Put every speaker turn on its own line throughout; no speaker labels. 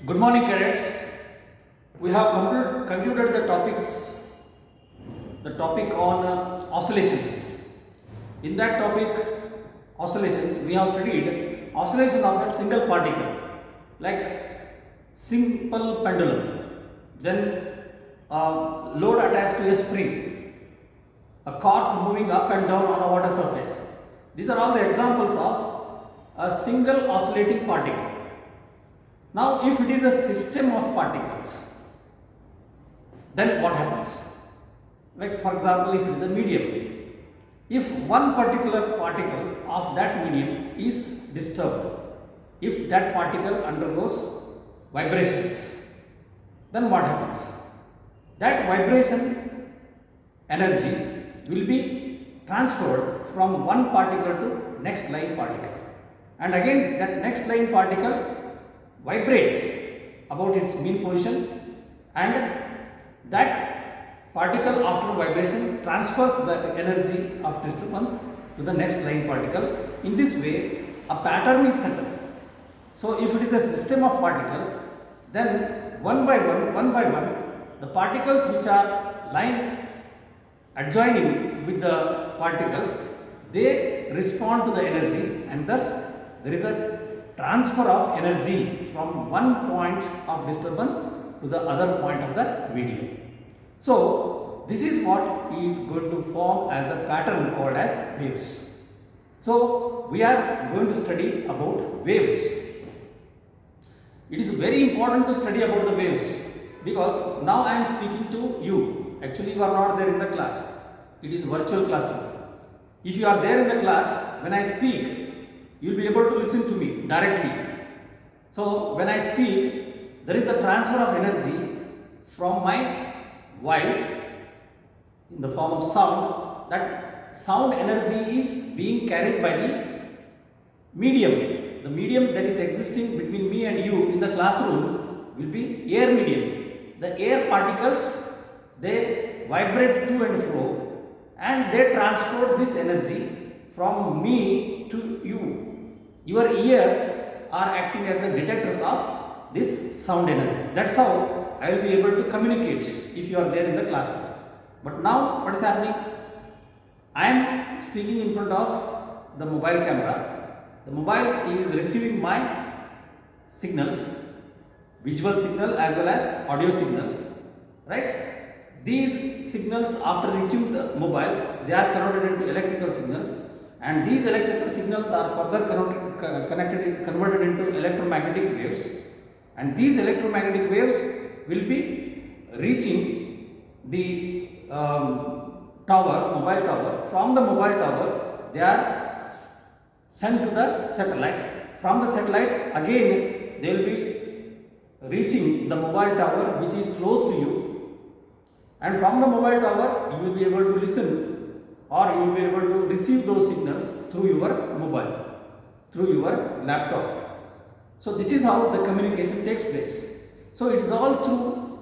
Good morning, cadets. We have concluded the topic on oscillations. In that topic, oscillations, we have studied oscillation of a single particle, like simple pendulum, then a load attached to a spring, a cork moving up and down on a water surface. These are all the examples of a single oscillating particle. Now, if it is a system of particles, then what happens? Like, for example, if it is a medium, if one particular particle of that medium is disturbed, if that particle undergoes vibrations, then what happens? That vibration energy will be transferred from one particle to next line particle, and again that next line particle vibrates about its mean position, and that particle after vibration transfers the energy of disturbance to the next line particle. In this way, a pattern is set up. So, if it is a system of particles, then one by one, the particles which are lying adjoining with the particles, they respond to the energy, and thus there is a transfer of energy from one point of disturbance to the other point of the medium. So, this is what is going to form as a pattern called as waves. So, we are going to study about waves. It is very important to study about the waves, because now I am speaking to you. Actually, you are not there in the class. It is virtual classroom. If you are there in the class, when I speak, you will be able to listen to me directly. So, when I speak, there is a transfer of energy from my voice in the form of sound. That sound energy is being carried by the medium. The medium that is existing between me and you in the classroom will be air medium. The air particles, they vibrate to and fro, and they transport this energy from me to you. Your ears are acting as the detectors of this sound energy. That's how I will be able to communicate if you are there in the classroom. But now what is happening? I am speaking in front of the mobile camera. The mobile is receiving my signals, visual signal as well as audio signal, right? These signals, after reaching the mobiles, they are converted into electrical signals, and these electrical signals are further converted into electromagnetic waves, and these electromagnetic waves will be reaching the mobile tower. From the mobile tower, they are sent to the satellite. From the satellite, again they will be reaching the mobile tower which is close to you, and from the mobile tower you will be able to listen, or you will be able to receive those signals through your mobile, through your laptop. So, this is how the communication takes place. So, it is all through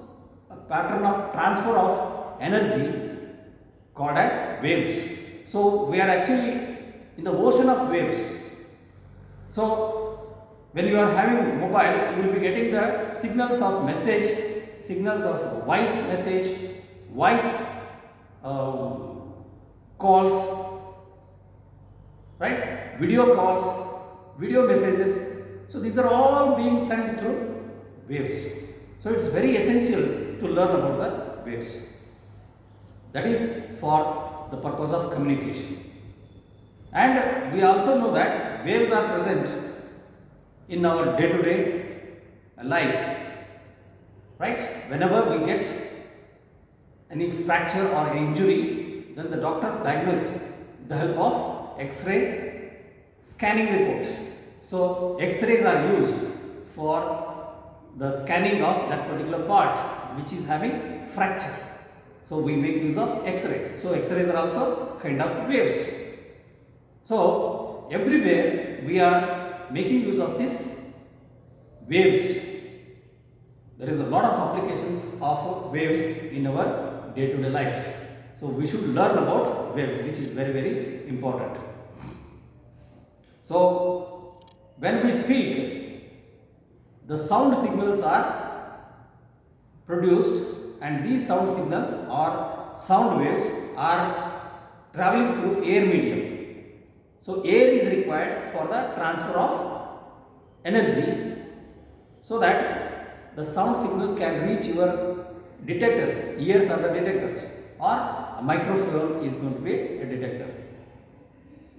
a pattern of transfer of energy called as waves. So, we are actually in the ocean of waves. So, when you are having mobile, you will be getting the signals of message, signals of voice message, voice calls, right? Video calls, video messages. So, these are all being sent through waves. So, it is very essential to learn about the waves. That is for the purpose of communication. And we also know that waves are present in our day-to-day life, right? Whenever we get any fracture or injury, then the doctor diagnoses with the help of X-ray scanning report. So, X-rays are used for the scanning of that particular part which is having fracture. So, we make use of X-rays. So, X-rays are also kind of waves. So, everywhere we are making use of these waves. There is a lot of applications of waves in our day-to-day life. So, we should learn about waves, which is very, very important. So, when we speak, the sound signals are produced, and these sound signals or sound waves are traveling through air medium. So air is required for the transfer of energy, so that the sound signal can reach your detectors. Ears are the detectors, or a microphone is going to be a detector.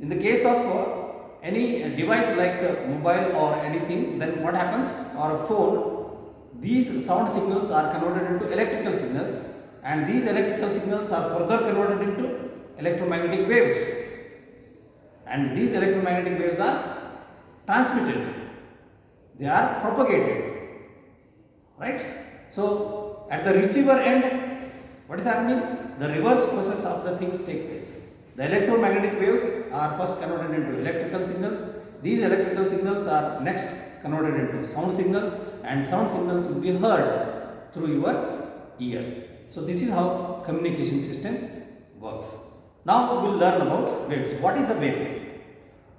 In the case of any device like mobile or anything, then what happens, or a phone, these sound signals are converted into electrical signals, and these electrical signals are further converted into electromagnetic waves, and these electromagnetic waves are transmitted, they are propagated, right? So at the receiver end, what is happening? The reverse process of the things take place. The electromagnetic waves are first converted into electrical signals. These electrical signals are next converted into sound signals, and sound signals will be heard through your ear. So this is how communication system works. Now we will learn about waves. What is a wave?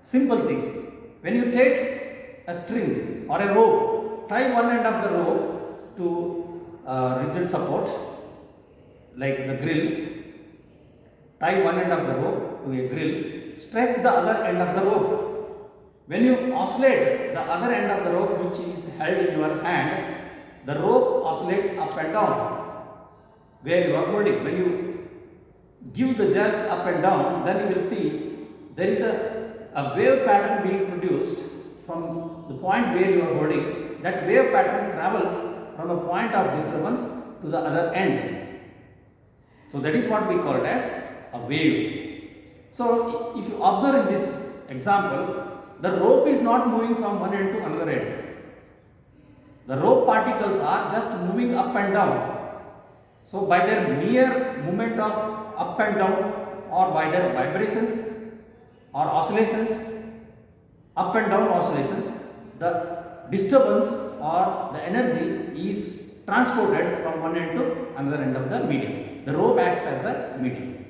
Simple thing. When you take a string or a rope, tie one end of the rope to rigid support like the grill. Tie one end of the rope to a grill, stretch the other end of the rope. When you oscillate the other end of the rope, which is held in your hand, the rope oscillates up and down where you are holding. When you give the jerks up and down, then you will see there is a wave pattern being produced from the point where you are holding. That wave pattern travels from a point of disturbance to the other end. So that is what we call it as a wave. So if you observe in this example, the rope is not moving from one end to another end. The rope particles are just moving up and down. So by their mere movement of up and down, or by their vibrations or oscillations, up and down oscillations, the disturbance or the energy is transported from one end to another end of the medium. The rope acts as the medium.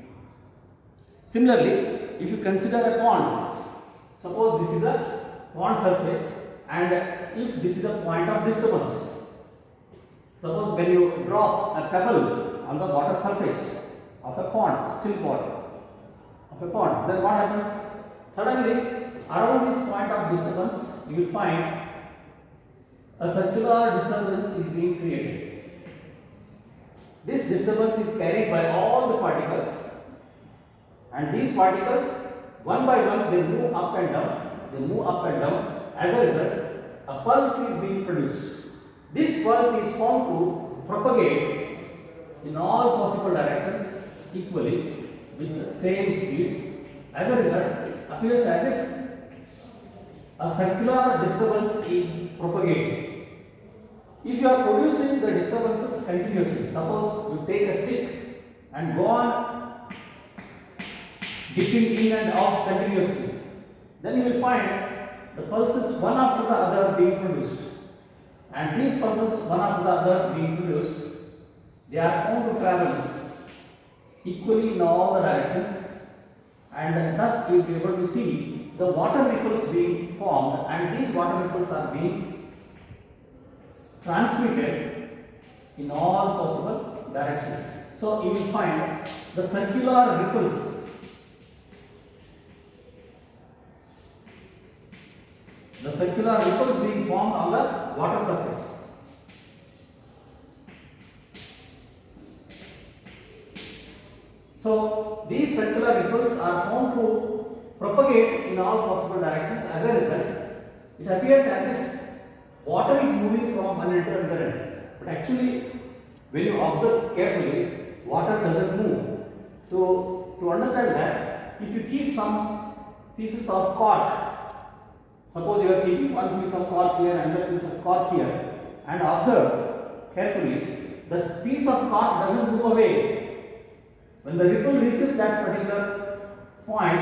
Similarly, if you consider a pond, suppose this is a pond surface, and if this is a point of disturbance, suppose when you drop a pebble on the water surface of a pond, still water of a pond, then what happens? Suddenly, around this point of disturbance, you will find a circular disturbance is being created. This disturbance is carried by all the particles, and these particles, one by one, they move up and down. They move up and down. As a result, a pulse is being produced. This pulse is found to propagate in all possible directions equally with the same speed. As a result, it appears as if a circular disturbance is propagating. If you are producing the disturbances continuously, suppose you take a stick and go on dipping in and out continuously, then you will find the pulses one after the other being produced, and these pulses one after the other being produced, they are found to travel equally in all the directions, and thus you will be able to see the water ripples being formed, and these water ripples are being transmitted in all possible directions. So you will find the circular ripples being formed on the water surface. So these circular ripples are found to propagate in all possible directions. As a result, it appears as if water is moving from one end to another end. But actually, when you observe carefully, water doesn't move. So to understand that, if you keep some pieces of cork, suppose you are keeping one piece of cork here and another piece of cork here, and observe carefully, the piece of cork doesn't move away. When the ripple reaches that particular point,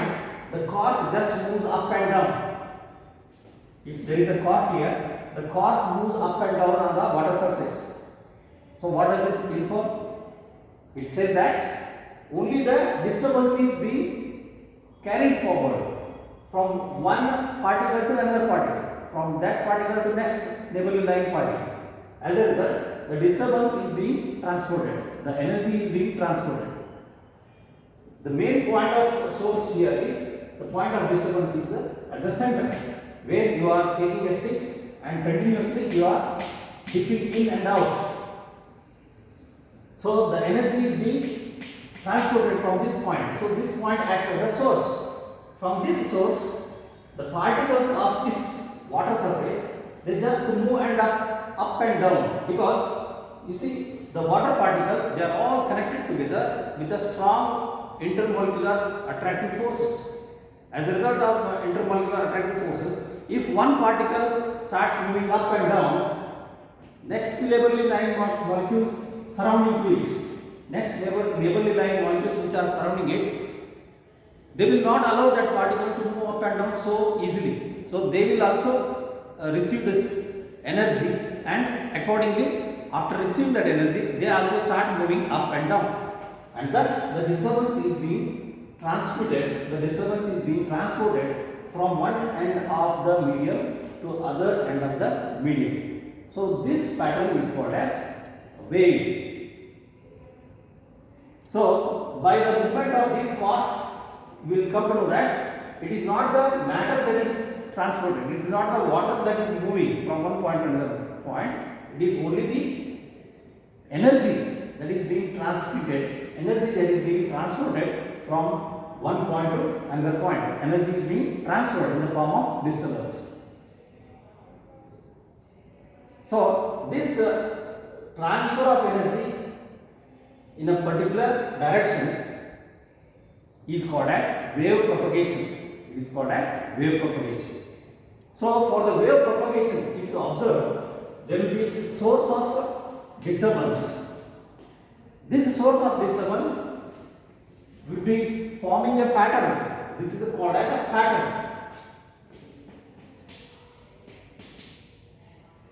the cork just moves up and down. If there is a cork here, the cork moves up and down on the water surface. So what does it inform? It says that only the disturbance is being carried forward from one particle to another particle, from that particle to next neighborly lying particle. As a result, the disturbance is being transported, the energy is being transported. The main point of source here is, the point of disturbance is at the center, where you are taking a stick and continuously you are dipping in and out. So the energy is being transported from this point. So this point acts as a source. From this source, the particles of this water surface, they just move and up and down, because you see the water particles, they are all connected together with a strong intermolecular attractive forces. As a result of intermolecular attractive forces, if one particle starts moving up and down, next neighborly lying molecules surrounding it, next neighborly lying molecules which are surrounding it, they will not allow that particle to move up and down so easily. So they will also receive this energy, and accordingly, after receiving that energy, they also start moving up and down, and thus the disturbance is being transmitted, the disturbance is being transported from one end of the medium to other end of the medium. So this pattern is called as wave. So by the movement of these quarks, you will come to know that it is not the matter that is transported, it is not the water that is moving from one point to another point, it is only the energy that is being transmitted, energy that is being transported from one point to another point. Energy is being transferred in the form of disturbance. So this transfer of energy in a particular direction is called as wave propagation. It is called as wave propagation. So for the wave propagation, if you observe, there will be a source of disturbance. This source of disturbance will be forming a pattern. This is called as a pattern.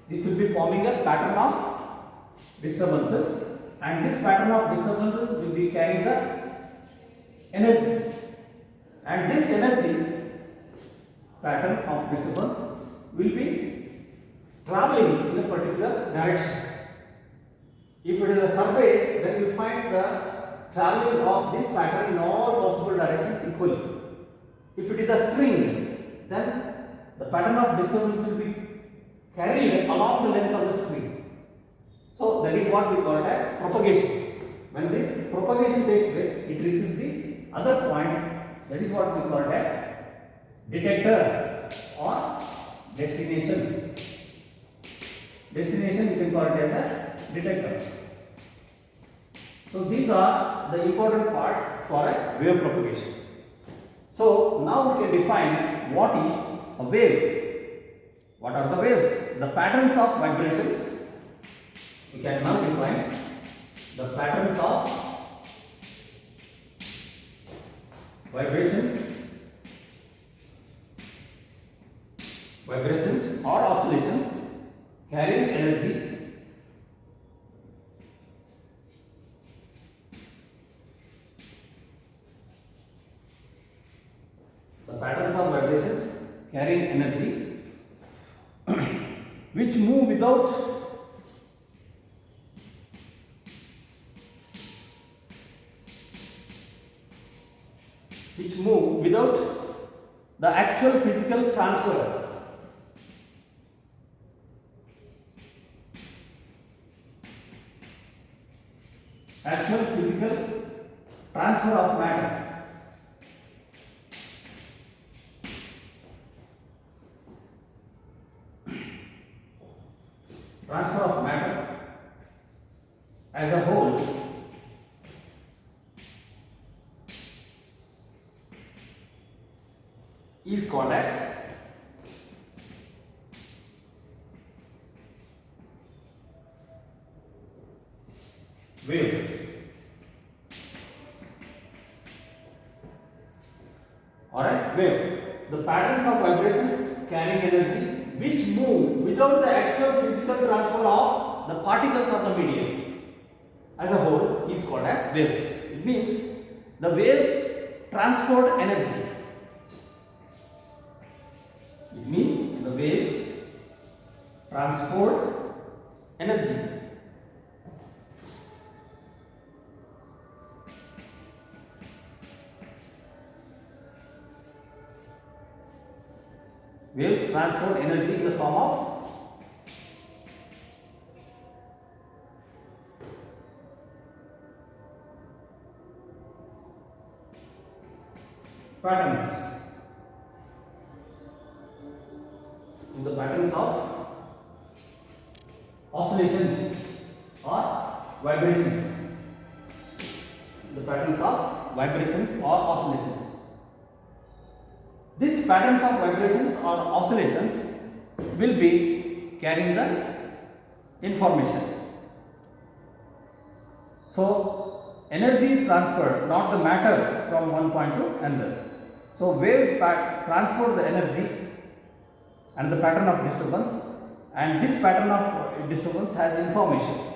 This will be forming a pattern of disturbances, and this pattern of disturbances will be carrying the energy, and this energy pattern of disturbance will be traveling in a particular direction. If it is a surface, then you find the traveling of this pattern in all possible directions equally. If it is a string, then the pattern of disturbance will be carried along the length of the string. So that is what we call as propagation. When this propagation takes place, it reaches the other point. That is what we call as detector or destination. Destination, you can call it as a detector. So these are the important parts for a wave propagation. So now we can define what is a wave. What are the waves? The patterns of vibrations. We can now define the patterns of vibrations or oscillations carrying energy patterns of vibrations carrying energy which move without the actual physical transfer. Actual physical transfer of matter. Transfer of matter as a whole is called as waves. Alright, wave. The patterns of vibrations carrying energy which move without the actual physical transfer of the particles of the medium as a whole is called as waves. It means the waves transport energy. It means the waves transport energy. Waves transport energy in the form of patterns, in the patterns of oscillations or vibrations, the patterns of vibrations or oscillations. These patterns of vibrations or oscillations will be carrying the information. So energy is transferred, not the matter, from one point to another. So waves transport the energy and the pattern of disturbance, and this pattern of disturbance has information.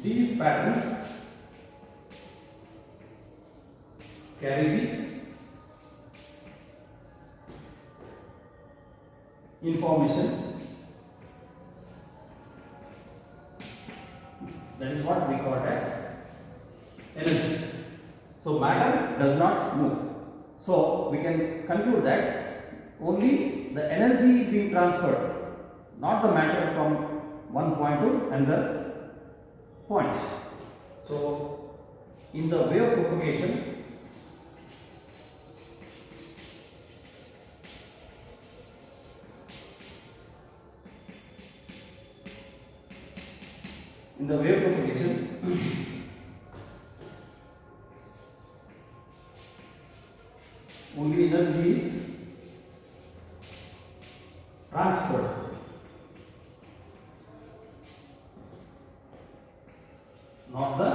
These patterns carry the information, that is what we call as energy. So matter does not move. So we can conclude that only the energy is being transferred, not the matter from one point to another point. So in the wave propagation, only energy is transferred, not the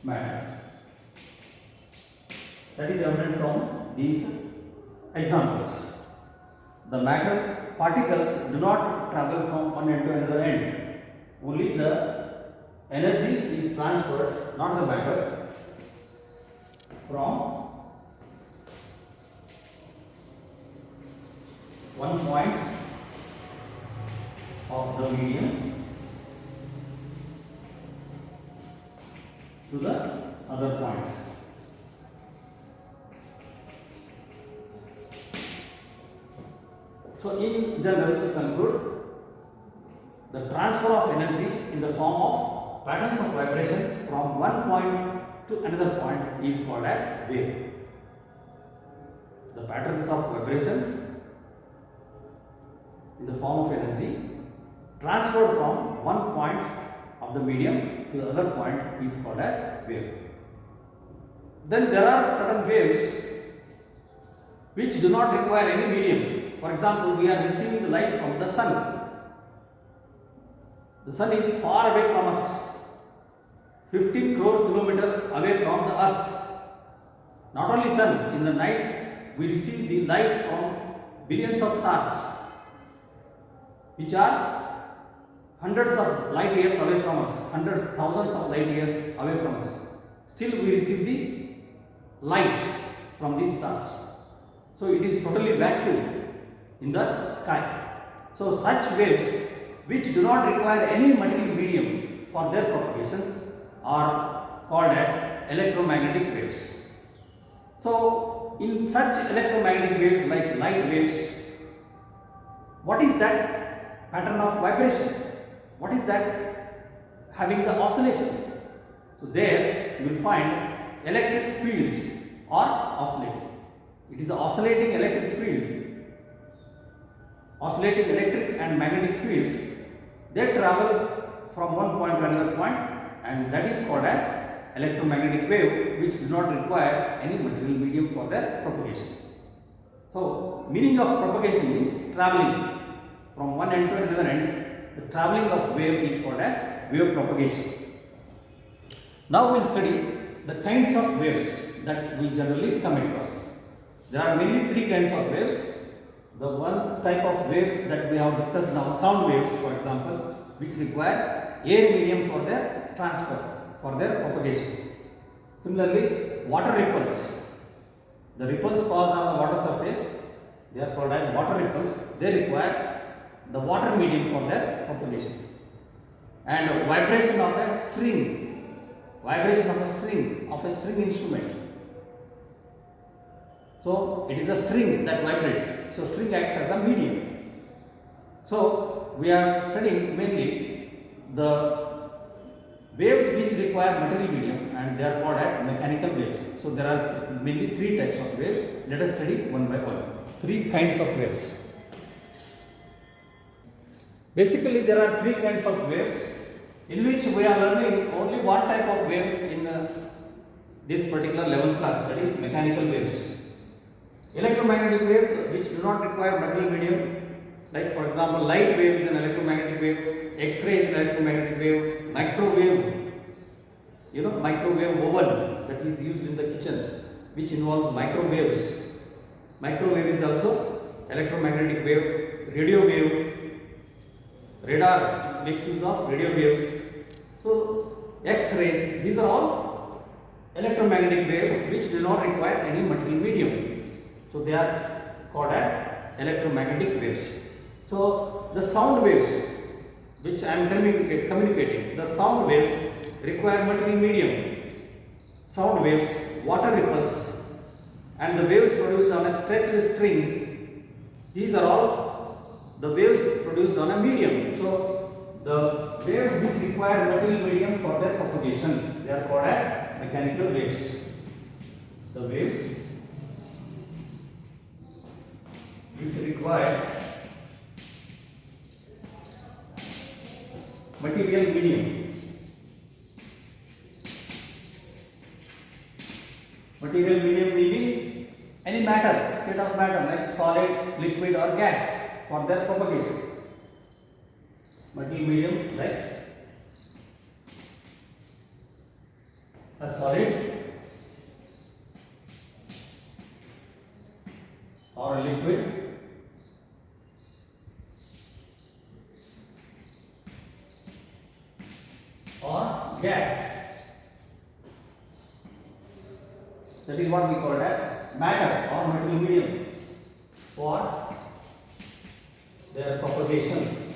matter. That is evident from these examples. The matter particles do not travel from one end to another end. Only the energy is transferred, not the matter, from one point of the medium to the other point. So in general, to conclude, the transfer of energy in the form of patterns of vibrations from one point to another point is called as wave. The patterns of vibrations in the form of energy transferred from one point of the medium to the other point is called as wave. Then there are certain waves which do not require any medium. For example, we are receiving the light from the sun. The sun is far away from us, 15 crore kilometers away from the earth. Not only sun, in the night we receive the light from billions of stars, which are hundreds of light years away from us, hundreds, thousands of light years away from us. Still we receive the light from these stars. So it is totally vacuum in the sky. So such waves which do not require any material medium for their propagations are called as electromagnetic waves. So in such electromagnetic waves like light waves, what is that pattern of vibration? What is that having the oscillations? So there you will find electric fields are oscillating. It is the oscillating electric field, oscillating electric and magnetic fields. They travel from one point to another point, and that is called as electromagnetic wave, which do not require any material medium for their propagation. So meaning of propagation means traveling from one end to another end. The traveling of wave is called as wave propagation. Now we will study the kinds of waves that we generally come across. There are mainly three kinds of waves. The one type of waves that we have discussed now, sound waves for example, which require air medium for their transfer, for their propagation. Similarly, water ripples. The ripples caused on the water surface, they are called as water ripples. They require the water medium for their propagation. And vibration of a string, of a string instrument. So it is a string that vibrates. So string acts as a medium. So we are studying mainly the waves which require material medium, and they are called as mechanical waves. So there are mainly three types of waves. Let us study one by one. Three kinds of waves. Basically there are three kinds of waves in which we are learning only one type of waves in this particular level class, that is mechanical waves. Electromagnetic waves which do not require material medium, like for example light wave is an electromagnetic wave, X-ray is an electromagnetic wave, microwave, microwave oven that is used in the kitchen which involves microwaves. Microwave is also electromagnetic wave, radio wave, radar makes use of radio waves. So X-rays, these are all electromagnetic waves which do not require any material medium. So they are called as electromagnetic waves. So the sound waves which I am communicating, the sound waves require material medium. Sound waves, water ripples, and the waves produced on a stretched string, these are all the waves produced on a medium. So the waves which require material medium for their propagation, they are called as mechanical waves. The waves which require material medium. Material medium meaning any matter, state of matter like solid, liquid or gas for their propagation. Material medium like a solid or a liquid or gas. That is what we call as matter or material medium for their propagation.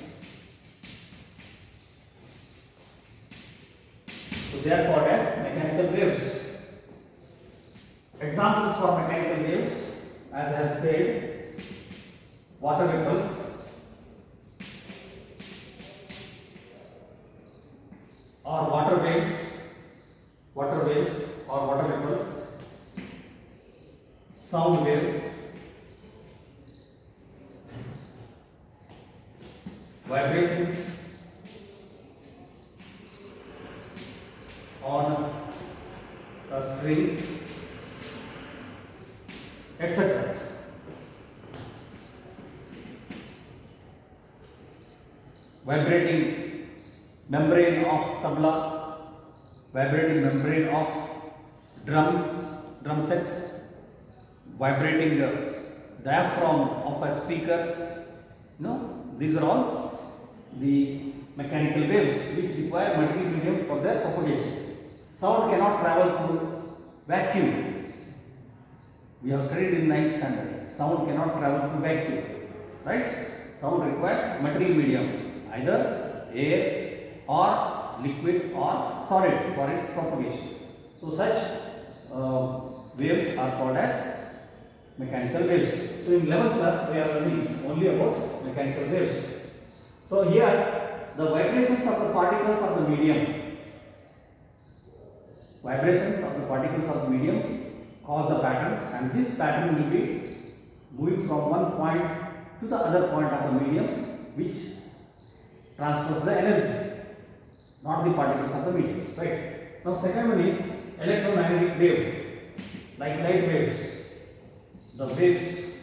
So they are called as mechanical waves. Examples for mechanical waves, as I have said, water ripples or water waves or water ripples, sound waves, vibrations on a string, etc. Vibrating membrane of tabla, vibrating membrane of drum set, vibrating diaphragm of a speaker. These are all the mechanical waves which require material medium for their propagation. Sound cannot travel through vacuum. We have studied in 9th standard. Sound cannot travel through vacuum, right? Sound requires material medium, either air or liquid or solid for its propagation. So such waves are called as mechanical waves. So in 11th class we are learning only about mechanical waves. So here the vibrations of the particles of the medium, cause the pattern, and this pattern will be moving from one point to the other point of the medium, which transfers the energy, not the particles of the medium, right? Now second one is electromagnetic wave, like light waves. The waves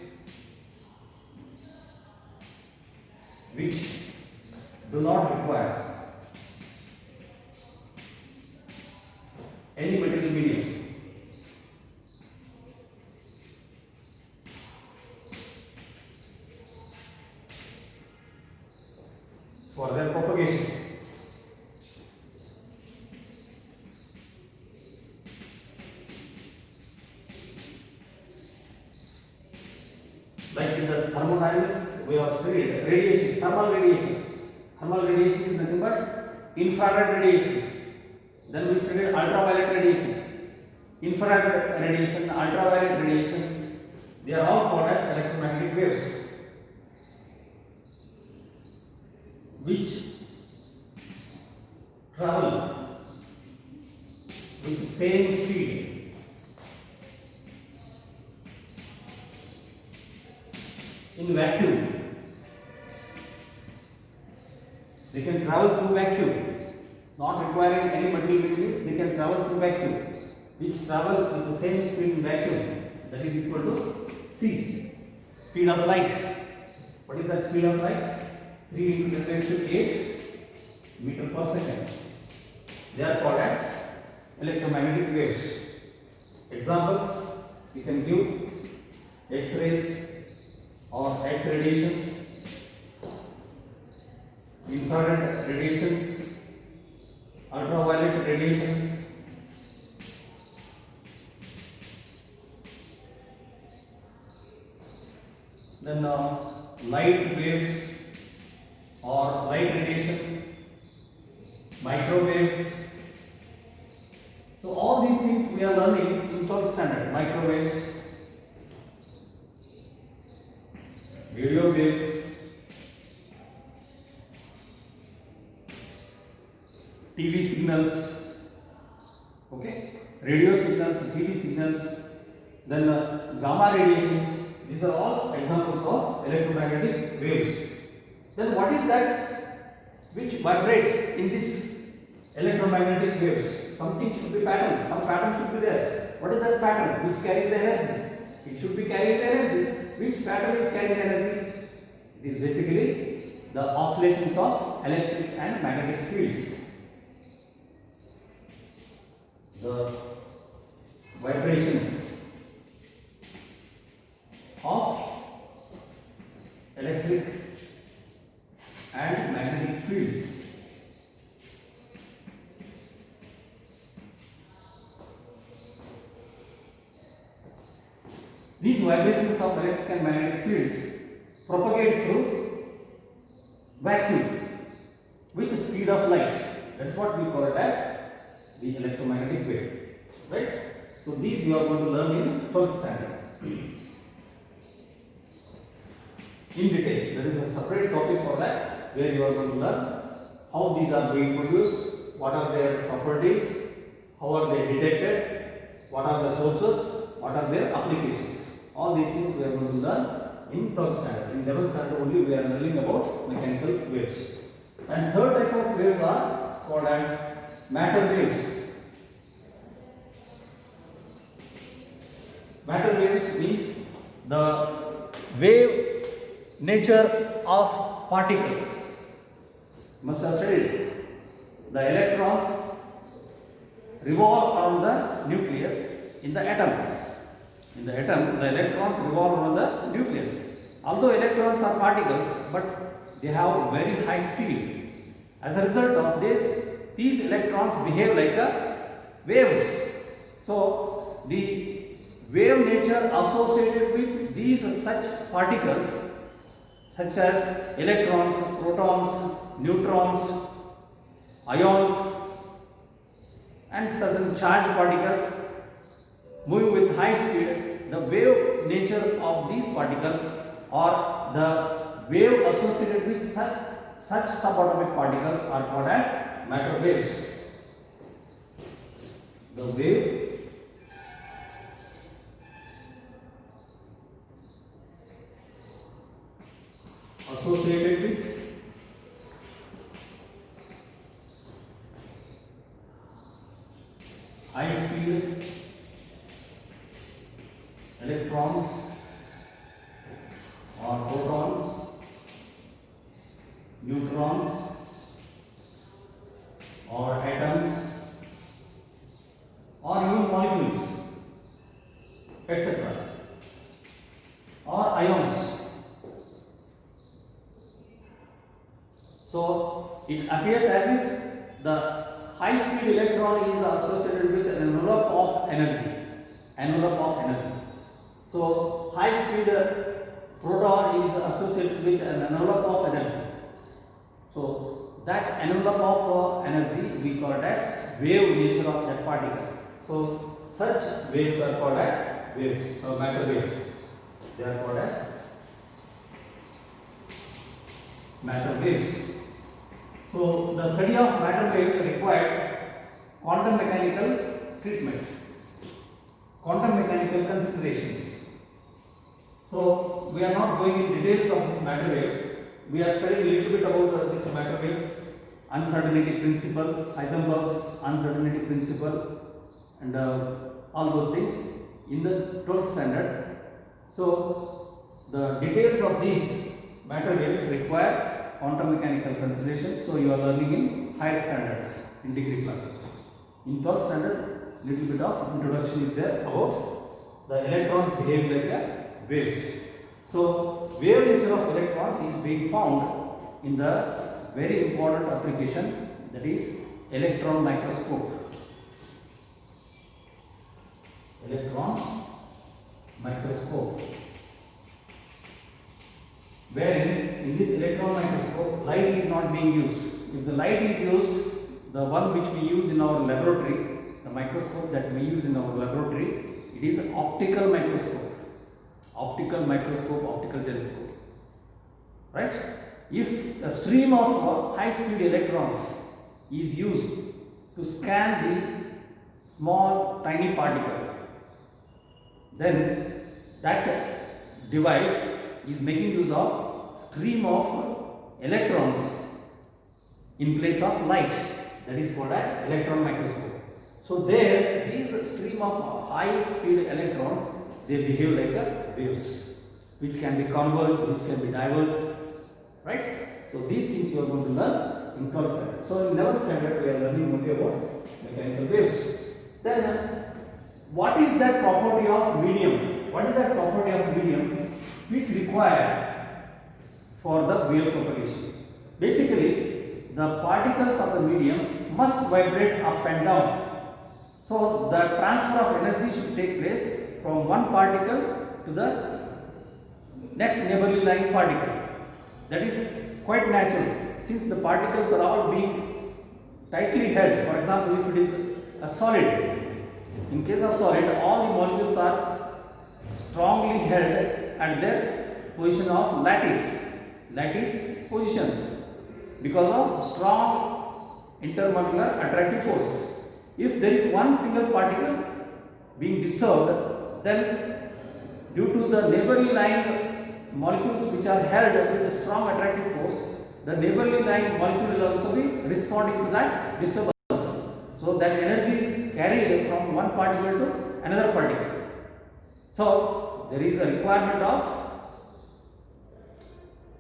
which do not require any material medium. For their propagation. Like in the thermodynamics, we have studied radiation, thermal radiation. Thermal radiation is nothing but infrared radiation. Then we studied ultraviolet radiation, infrared radiation, ultraviolet radiation. They are all called as electromagnetic waves, which travel with the same speed in vacuum. They can travel through vacuum, not requiring any material means. They can travel through vacuum, which travel with the same speed in vacuum. That is equal to c, speed of light. What is that speed of light? 3 into 10 raised to 8 meter per second. They are called as electromagnetic waves. Examples we can give: X-rays or X radiations, infrared radiations, ultraviolet radiations, then light waves or light radiation, microwaves. So all these things we are learning in 12th standard. Microwaves, radio waves, TV signals, okay, radio signals, TV signals, then gamma radiations. These are all examples of electromagnetic waves. Then what is that which vibrates in this electromagnetic waves? Something should be pattern, some pattern should be there. What is that pattern which carries the energy? It should be carrying the energy. Which pattern is carrying the energy? It is basically the oscillations of electric and magnetic fields. The vibrations of electric and magnetic fields. These vibrations of electric and magnetic fields propagate through vacuum with the speed of light. That is what we call it as the electromagnetic wave. Right? So these you are going to learn in 12th standard. In detail, there is a separate topic for that, where you are going to learn how these are being produced, what are their properties, how are they detected, what are the sources, what are their applications. All these things we are going to learn in 12th standard. In 11th standard only we are learning about mechanical waves. And third type of waves are called as matter waves. Matter waves means the wave nature of particles. You must have studied. The electrons revolve around the nucleus in the atom. In the atom, the electrons revolve around the nucleus. Although electrons are particles, but they have very high speed. As a result of this, these electrons behave like waves. So, the wave nature associated with these such particles, such as electrons, protons, neutrons, ions, and certain charged particles moving with high speed, the wave nature of these particles or the wave associated with such subatomic particles are called as matter waves. The wave associated with high speed electrons or protons, neutrons or atoms or even molecules, etc., or ions. So it appears as if the high speed electron is associated with an envelope of energy. So high speed proton is associated with an envelope of energy. So that envelope of energy we call it as wave nature of that particle. So such waves are called as waves or matter waves. They are called as matter waves. So the study of matter waves requires quantum mechanical treatment, quantum mechanical considerations. So we are not going in details of these matter waves. We are studying a little bit about these matter waves, uncertainty principle, Heisenberg's uncertainty principle, and all those things in the 12th standard. So the details of these matter waves require quantum mechanical consideration. So you are learning in higher standards in degree classes. In 12th standard, little bit of introduction is there about the electrons behave like a waves. So wave nature of electrons is being found in the very important application, that is electron microscope. Electron microscope, wherein in this electron microscope light is not being used. If the light is used, the one which we use in our laboratory, the microscope that we use in our laboratory, it is an optical microscope. Optical microscope, optical telescope, right? If a stream of high speed electrons is used to scan the small tiny particle, then that device is making use of stream of electrons in place of light, that is called as electron microscope. So there, these stream of high speed electrons, they behave like a waves, which can be converged, which can be diverse, right? So these things you are going to learn in 12th standard. So in 11th standard we are learning only about mechanical waves. Then what is that property of medium? What is that property of medium which require for the wave propagation? Basically, the particles of the medium must vibrate up and down. So the transfer of energy should take place from one particle to the next neighborly lying particle. That is quite natural, since the particles are all being tightly held. For example, if it is a solid, in case of solid, all the molecules are strongly held at their position of lattice positions because of strong intermolecular attractive forces. If there is one single particle being disturbed, then due to the neighborly lying molecules which are held with a strong attractive force, the neighborly lying molecule will also be responding to that disturbance. So that energy is carried from one particle to another particle. So there is a requirement of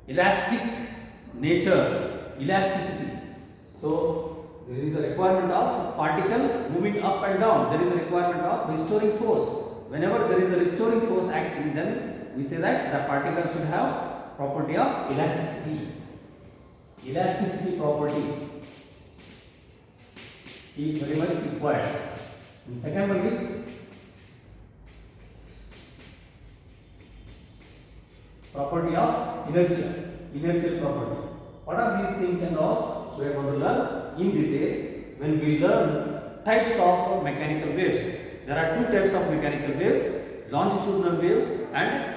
elastic nature, elasticity. So there is a requirement of particle moving up and down. There is a requirement of restoring force. Whenever there is a restoring force acting, then we say that the particle should have property of elasticity. Elasticity property is very much required. And second one is property of inertia, inertial property. What are these things and all? We are going to learn in detail when we learn types of mechanical waves. There are two types of mechanical waves: longitudinal waves and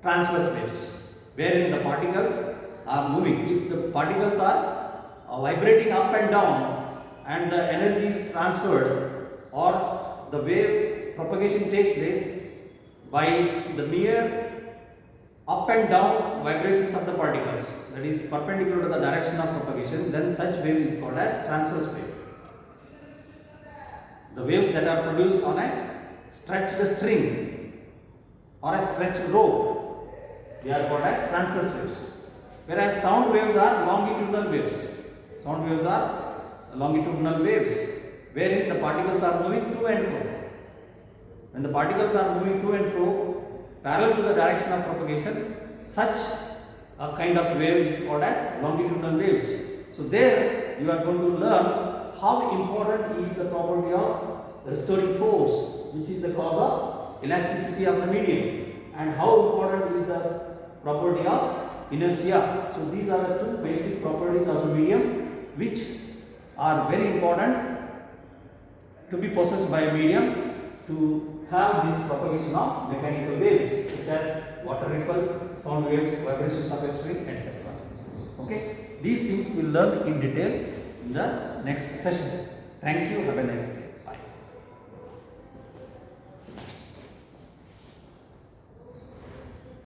transverse waves, wherein the particles are moving. If the particles are vibrating up and down and the energy is transferred, or the wave propagation takes place by the mere up and down vibrations of the particles, that is perpendicular to the direction of propagation, then such wave is called as transverse wave. The waves that are produced on a stretched string or a stretched rope, they are called as transverse waves. Whereas sound waves are longitudinal waves. Sound waves are longitudinal waves, wherein the particles are moving to and fro. When the particles are moving to and fro parallel to the direction of propagation, such a kind of wave is called as longitudinal waves. So there you are going to learn how important is the property of restoring force, which is the cause of elasticity of the medium, and how important is the property of inertia. So these are the two basic properties of the medium which are very important to be possessed by a medium to have this propagation of mechanical waves such as water ripple, sound waves, vibrations of a string, etc. Okay, these things we will learn in detail in the next session. Thank you. Have a nice day.